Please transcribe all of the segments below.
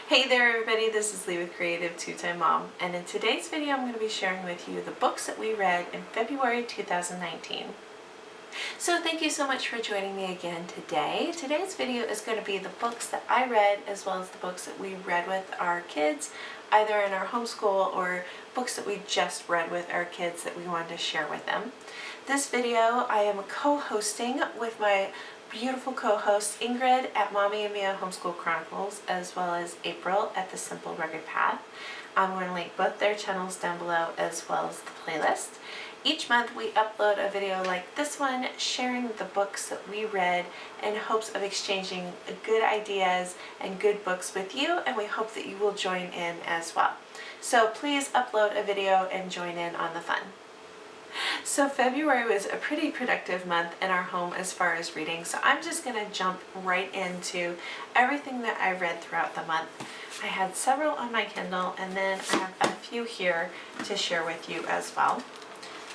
Hey there everybody, this is Lee with Creative2xmom, and in today's video I'm going to be sharing with you the books that we read in February 2019. So thank you so much for joining me again today. Today's video is going to be the books that I read as well as the books that we read with our kids, either in our homeschool or books that we just read with our kids that we wanted to share with them. This video I am co-hosting with my beautiful co-hosts Ingrid at Mommy and Mia Homeschool Chronicles as well as April at The Simple Rugged Path. I'm going to link both their channels down below as well as the playlist. Each month we upload a video like this one sharing the books that we read in hopes of exchanging good ideas and good books with you, and we hope that you will join in as well. So please upload a video and join in on the fun. So February was a pretty productive month in our home as far as reading, so I'm just going to jump right into everything that I read throughout the month. I had several on my Kindle and then I have a few here to share with you as well.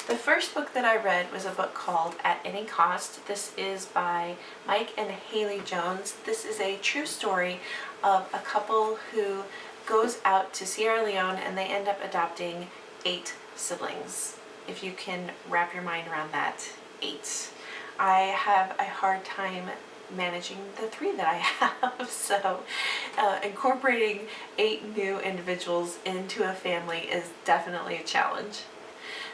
The first book that I read was a book called At Any Cost. This is by Mike and Haley Jones. This is a true story of a couple who goes out to Sierra Leone and they end up adopting 8 siblings. If you can wrap your mind around that, 8. I have a hard time managing the 3 that I have, so incorporating 8 new individuals into a family is definitely a challenge.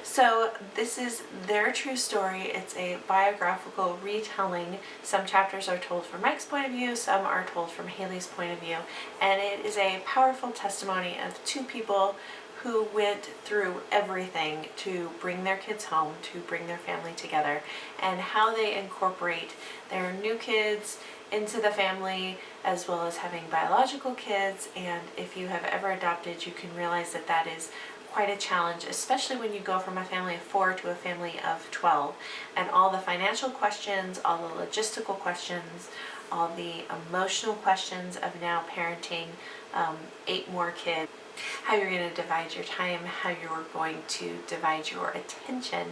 So this is their true story. It's a biographical retelling. Some chapters are told from Mike's point of view, some are told from Haley's point of view, and it is a powerful testimony of 2 people who went through everything to bring their kids home, to bring their family together, and how they incorporate their new kids into the family as well as having biological kids. And if you have ever adopted, you can realize that that is quite a challenge, especially when you go from a family of 4 to a family of 12, and all the financial questions, all the logistical questions, all the emotional questions of now parenting 8 more kids, how you're going to divide your time, how you're going to divide your attention.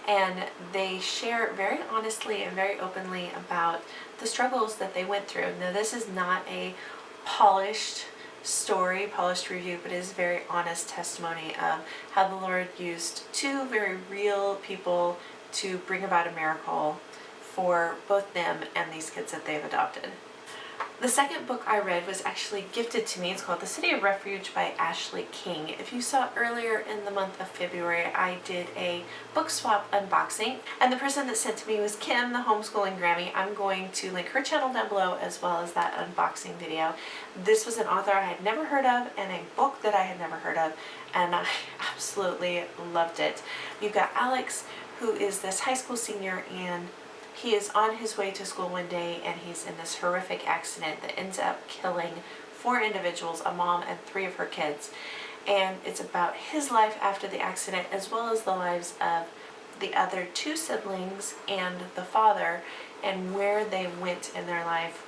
And they share very honestly and very openly about the struggles that they went through. Now, this is not a polished story, polished review, but it is very honest testimony of how the Lord used 2 very real people to bring about a miracle for both them and these kids that they've adopted. The second book I read was actually gifted to me. It's called The City of Refuge by Ashley King. If you saw earlier in the month of February, I did a book swap unboxing, and the person that sent to me was Kim, the homeschooling Grammy. I'm going to link her channel down below as well as that unboxing video. This was an author I had never heard of and a book that I had never heard of, and I absolutely loved it. You've got Alex, who is this high school senior, and he is on his way to school one day and he's in this horrific accident that ends up killing 4 individuals, a mom and 3 of her kids. And it's about his life after the accident as well as the lives of the other 2 siblings and the father and where they went in their life.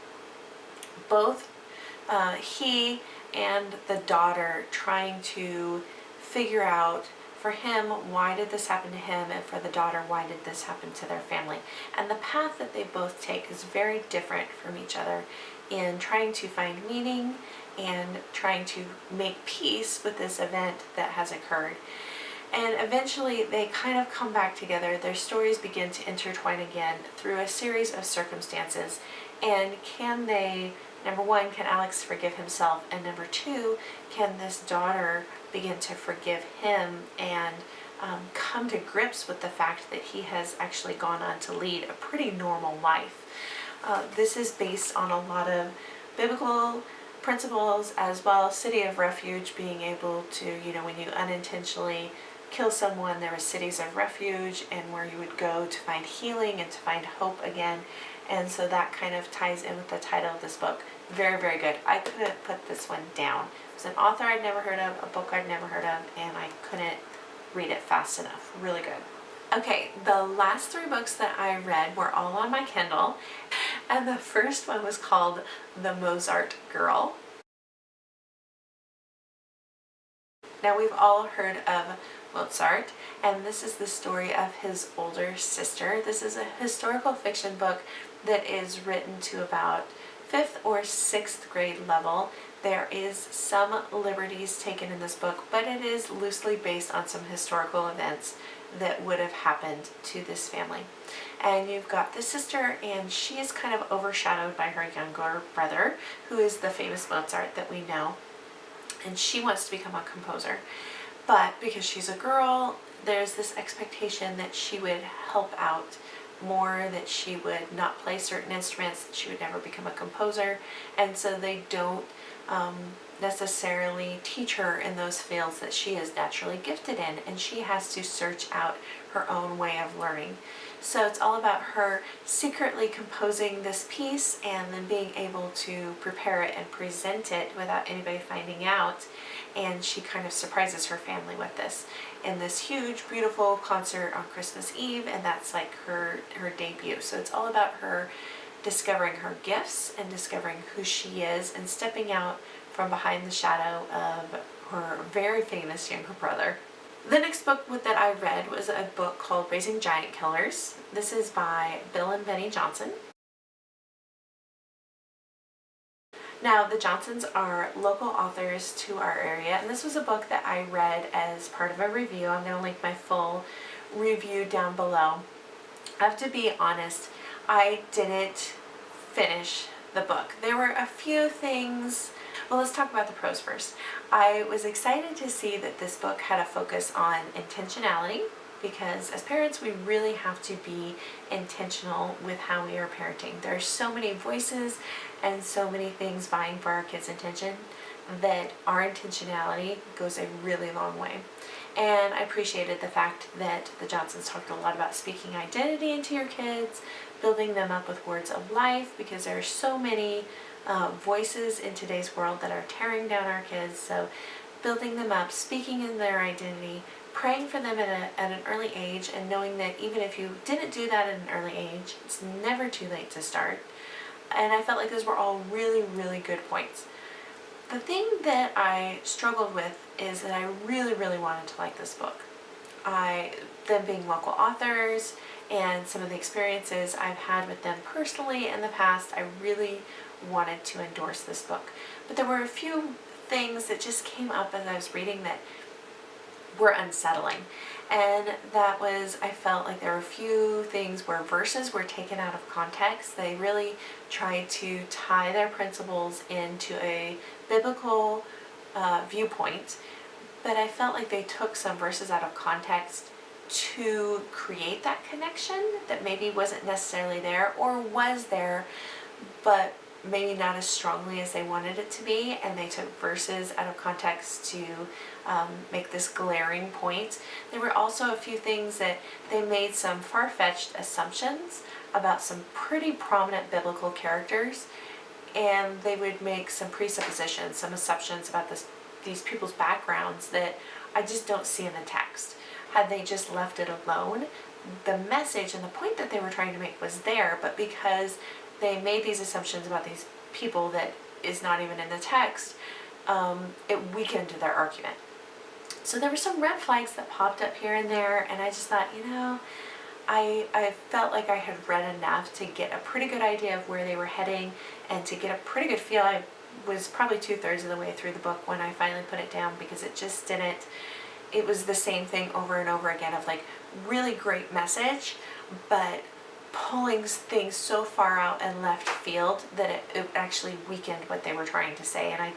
Both he and the daughter trying to figure out, for him, why did this happen to him, and for the daughter, why did this happen to their family. And the path that they both take is very different from each other in trying to find meaning and trying to make peace with this event that has occurred. And eventually they kind of come back together. Their stories begin to intertwine again through a series of circumstances. And can they, number 1, can Alex forgive himself? And number 2, can this daughter begin to forgive him and come to grips with the fact that he has actually gone on to lead a pretty normal life. This is based on a lot of biblical principles as well. City of Refuge, being able to, when you unintentionally kill someone, there were cities of refuge and where you would go to find healing and to find hope again. And so that kind of ties in with the title of this book. Very, very good. I couldn't put this one down. It was an author I'd never heard of, a book I'd never heard of, and I couldn't read it fast enough. Really good. Okay, the last 3 books that I read were all on my Kindle, and the first one was called The Mozart Girl. Now, we've all heard of Mozart, and this is the story of his older sister. This is a historical fiction book that is written to about 5th or 6th grade level. There is some liberties taken in this book, but it is loosely based on some historical events that would have happened to this family. And you've got the sister, and she is kind of overshadowed by her younger brother, who is the famous Mozart that we know, and she wants to become a composer. But because she's a girl, there's this expectation that she would help out more, that she would not play certain instruments, that she would never become a composer, and so they don't necessarily teach her in those fields that she is naturally gifted in, and she has to search out her own way of learning. So it's all about her secretly composing this piece and then being able to prepare it and present it without anybody finding out, and she kind of surprises her family with this in this huge beautiful concert on Christmas Eve, and that's like her debut. So it's all about her discovering her gifts and discovering who she is and stepping out from behind the shadow of her very famous younger brother. The next book that I read was a book called Raising Giant Killers. This is by Bill and Benny Johnson. Now, the Johnsons are local authors to our area, and this was a book that I read as part of a review. I'm going to link my full review down below. I have to be honest, I didn't finish the book. There were a few things. Well, let's talk about the prose first. I was excited to see that this book had a focus on intentionality, because as parents we really have to be intentional with how we are parenting. There are so many voices and so many things vying for our kids' attention that our intentionality goes a really long way. And I appreciated the fact that the Johnsons talked a lot about speaking identity into your kids, building them up with words of life, because there are so many voices in today's world that are tearing down our kids. So building them up, speaking in their identity, praying for them at an early age, and knowing that even if you didn't do that at an early age, it's never too late to start. And I felt like those were all really, really good points. The thing that I struggled with is that I really, really wanted to like this book. Them being local authors and some of the experiences I've had with them personally in the past, I really wanted to endorse this book. But there were a few things that just came up as I was reading that were unsettling. And that was, I felt like there were a few things where verses were taken out of context. They really tried to tie their principles into a biblical viewpoint, but I felt like they took some verses out of context to create that connection that maybe wasn't necessarily there, or was there, but maybe not as strongly as they wanted it to be, and they took verses out of context to make this glaring point. There were also a few things that they made some far-fetched assumptions about some pretty prominent biblical characters, and they would make some presuppositions, some assumptions about these people's backgrounds that I just don't see in the text. Had they just left it alone, the message and the point that they were trying to make was there, but because they made these assumptions about these people that is not even in the text, it weakened their argument. So there were some red flags that popped up here and there, and I just thought, I felt like I had read enough to get a pretty good idea of where they were heading and to get a pretty good feel. I was probably 2/3 of the way through the book when I finally put it down, because it just didn't, it was the same thing over and over again of like really great message, but pulling things so far out and left field that it actually weakened what they were trying to say. And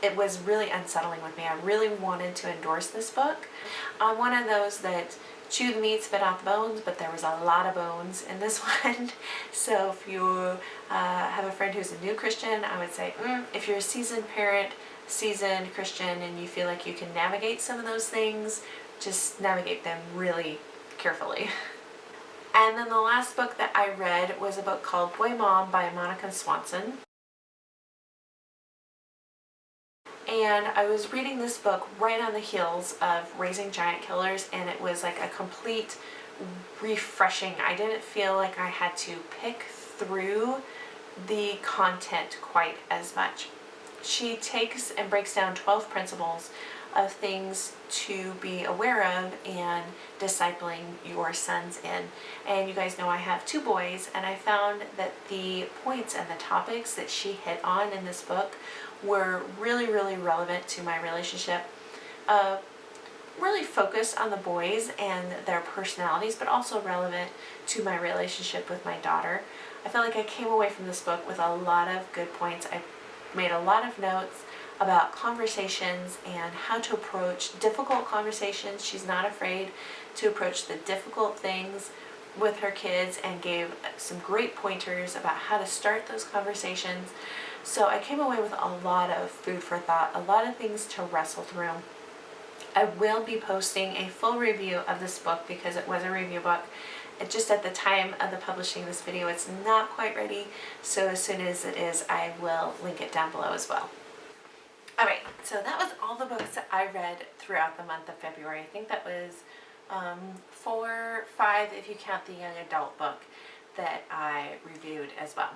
it was really unsettling with me. I really wanted to endorse this book. I'm one of those that chew the meat, spit out the bones, but there was a lot of bones in this one. So if you have a friend who's a new Christian, I would say, if you're a seasoned parent, seasoned Christian, and you feel like you can navigate some of those things, just navigate them really carefully. And then the last book that I read was a book called Boy Mom by Monica Swanson. And I was reading this book right on the heels of Raising Giant Killers, and it was like a complete refreshing. I didn't feel like I had to pick through the content quite as much. She takes and breaks down 12 principles of things to be aware of and discipling your sons in. And you guys know I have 2 boys, and I found that the points and the topics that she hit on in this book were really, really relevant to my relationship. Really focused on the boys and their personalities, but also relevant to my relationship with my daughter. I feel like I came away from this book with a lot of good points. I made a lot of notes about conversations and how to approach difficult conversations. She's not afraid to approach the difficult things with her kids, and gave some great pointers about how to start those conversations. So I came away with a lot of food for thought, a lot of things to wrestle through. I will be posting a full review of this book because it was a review book. Just at the time of the publishing this video, it's not quite ready. So as soon as it is, I will link it down below as well. Alright, so that was all the books that I read throughout the month of February. I think that was 4, 5 if you count the young adult book that I reviewed as well.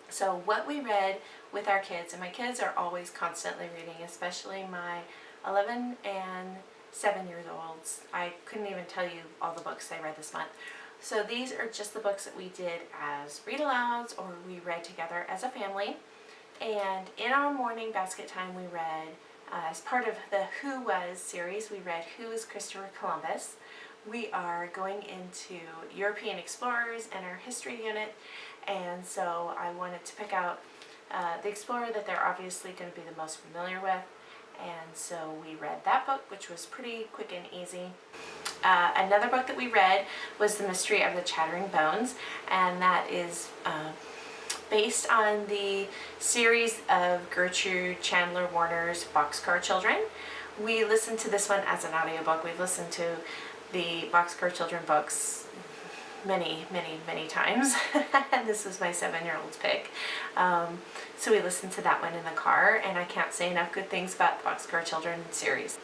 So what we read with our kids, and my kids are always constantly reading, especially my 11 and 7-year-olds. I couldn't even tell you all the books I read this month. So these are just the books that we did as read-alouds, or we read together as a family. And in our morning basket time, we read, as part of the Who Was series, we read Who is Christopher Columbus. We are going into European explorers and our history unit, and so I wanted to pick out the explorer that they're obviously going to be the most familiar with. And so we read that book, which was pretty quick and easy. Another book that we read was The Mystery of the Chattering Bones, and that is based on the series of Gertrude Chandler Warner's Boxcar Children. We listened to this one as an audiobook. We've listened to the Boxcar Children books many, many, many times. And this was my 7-year-old's pick. So we listened to that one in the car, and I can't say enough good things about the Boxcar Children series.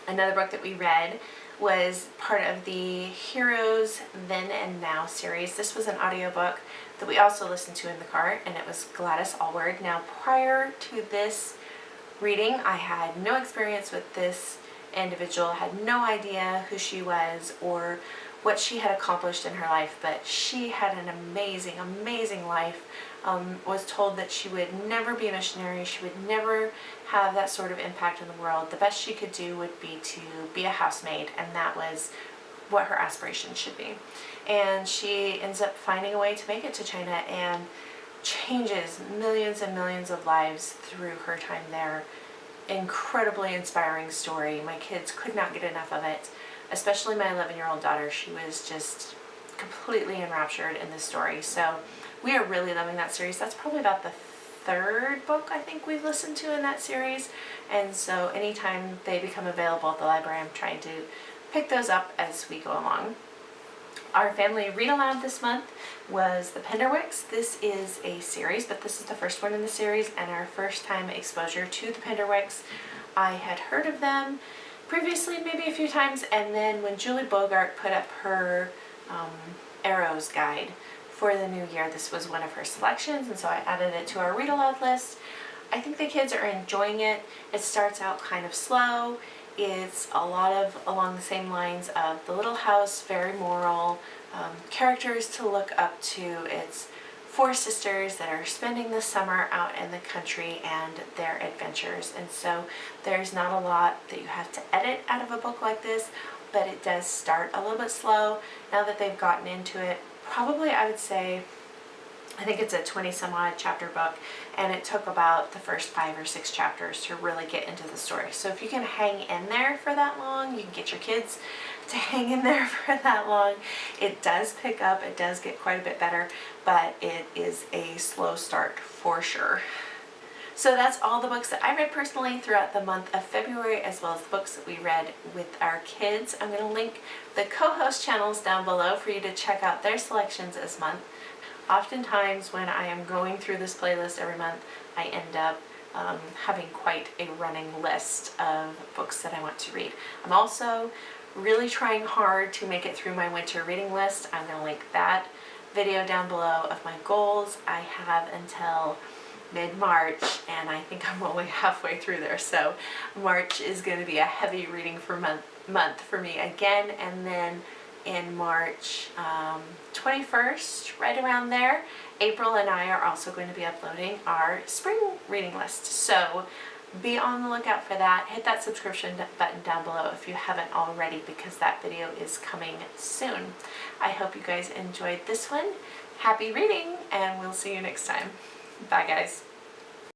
Another book that we read was part of the Heroes Then and Now series. This was an audiobook that we also listened to in the car, and it was Gladys Allward. Now, prior to this reading, I had no experience with this individual, had no idea who she was or what she had accomplished in her life, but she had an amazing, amazing life. Was told that she would never be a missionary, she would never have that sort of impact in the world. The best she could do would be to be a housemaid, and that was what her aspiration should be. And she ends up finding a way to make it to China and changes millions and millions of lives through her time there. Incredibly inspiring story. My kids could not get enough of it, especially my 11-year-old daughter. She was just completely enraptured in this story. So we are really loving that series. That's probably about the 3rd book I think we've listened to in that series. And so anytime they become available at the library, I'm trying to pick those up as we go along. Our family read aloud this month was The Penderwicks. This is a series, but this is the first one in the series and our first time exposure to the Penderwicks. I had heard of them previously, maybe a few times, and then when Julie Bogart put up her Arrows guide for the new year, this was one of her selections, and so I added it to our read aloud list. I think the kids are enjoying it. It starts out kind of slow. It's a lot of along the same lines of The Little House, very moral, characters to look up to. It's 4 sisters that are spending the summer out in the country and their adventures, and so there's not a lot that you have to edit out of a book like this, but it does start a little bit slow. Now that they've gotten into it, probably I would say, I think it's a 20 some odd chapter book, and it took about the first 5 or 6 chapters to really get into the story. So if you can hang in there for that long, you can get your kids to hang in there for that long. It does pick up, it does get quite a bit better, but it is a slow start for sure. So that's all the books that I read personally throughout the month of February, as well as the books that we read with our kids. I'm going to link the co-host channels down below for you to check out their selections this month. Oftentimes when I am going through this playlist every month, I end up having quite a running list of books that I want to read. I'm also really trying hard to make it through my winter reading list. I'm going to link that video down below of my goals. I have until mid-March, and I think I'm only halfway through there, so March is going to be a heavy reading for month for me again, and then in March 21st, right around there, April and I are also going to be uploading our spring reading list. So be on the lookout for that. Hit that subscription button down below if you haven't already, because that video is coming soon. I hope you guys enjoyed this one. Happy reading, and we'll see you next time. Bye guys.